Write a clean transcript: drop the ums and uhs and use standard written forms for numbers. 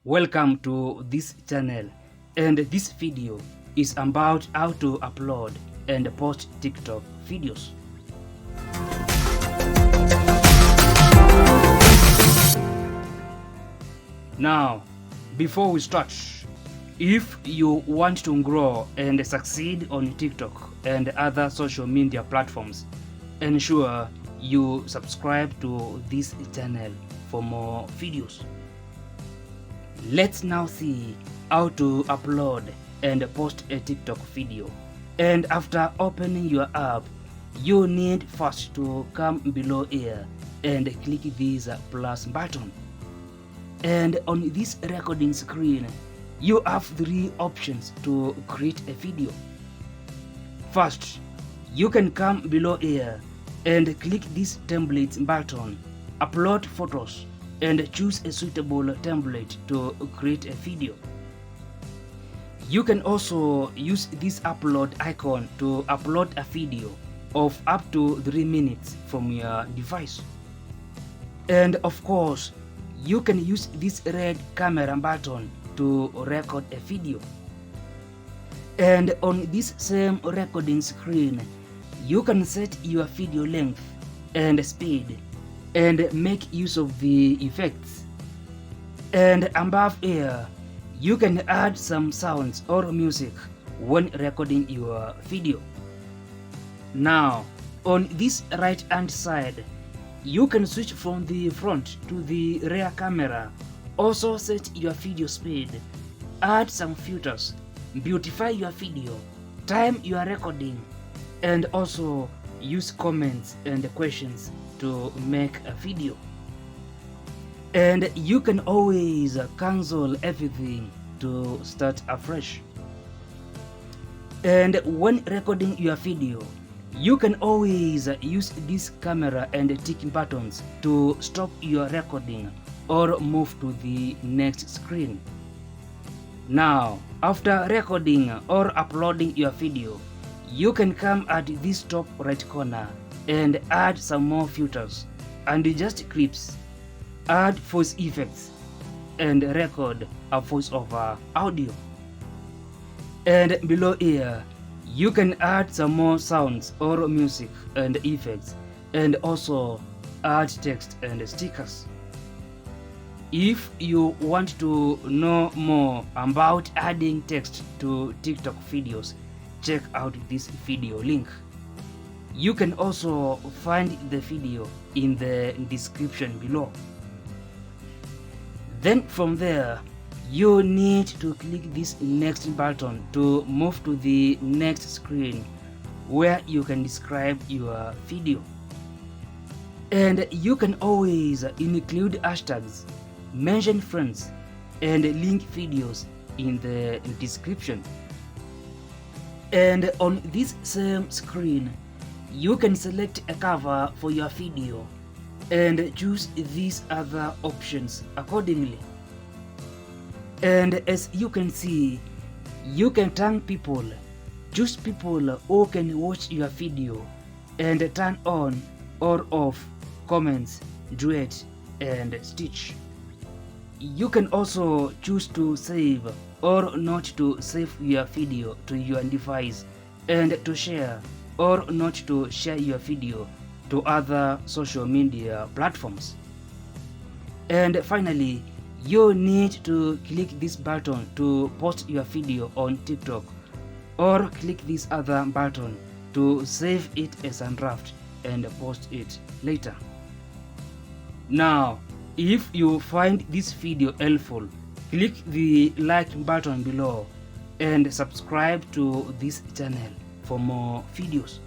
Welcome to this channel, and this video is about how to upload and post TikTok videos. Now, before we start, if you want to grow and succeed on TikTok and other social media platforms, ensure you subscribe to this channel for more videos. Let's now see how to upload and post a TikTok video. And after opening your app, you need first to come below here and click this plus button. And on this recording screen, you have three options to create a video. First, you can come below here and click this template button, upload photos, and choose a suitable template to create a video. You can also use this upload icon to upload a video of up to 3 minutes from your device. And of course, you can use this red camera button to record a video. And on this same recording screen, you can set your video length and speed and make use of the effects. And above here, you can add some sounds or music when recording your video. Now, on this right hand side, you can switch from the front to the rear camera, also set your video speed, add some filters, beautify your video, time your recording, and also use comments and questions to make a video. And you can always cancel everything to start afresh. And when recording your video, you can always use this camera and tick buttons to stop your recording or move to the next screen. Now, after recording or uploading your video, you can come at this top right corner and add some more filters and adjust clips, add voice effects, and record a voiceover audio. And below here, you can add some more sounds or music and effects, and also add text and stickers. If you want to know more about adding text to TikTok videos, check out this video link. You can also find the video in the description below. Then from there, you need to click this next button to move to the next screen where you can describe your video. And you can always include hashtags, mention friends, and link videos in the description. And on this same screen, you can select a cover for your video and choose these other options accordingly. And as you can see, you can tag people, choose people who can watch your video, and turn on or off comments, duet, and stitch. You can also choose to save or not to save your video to your device, and to share or not to share your video to other social media platforms. And finally, you need to click this button to post your video on TikTok, or click this other button to save it as a draft and post it later. Now, if you find this video helpful, click the like button below and subscribe to this channel for more videos.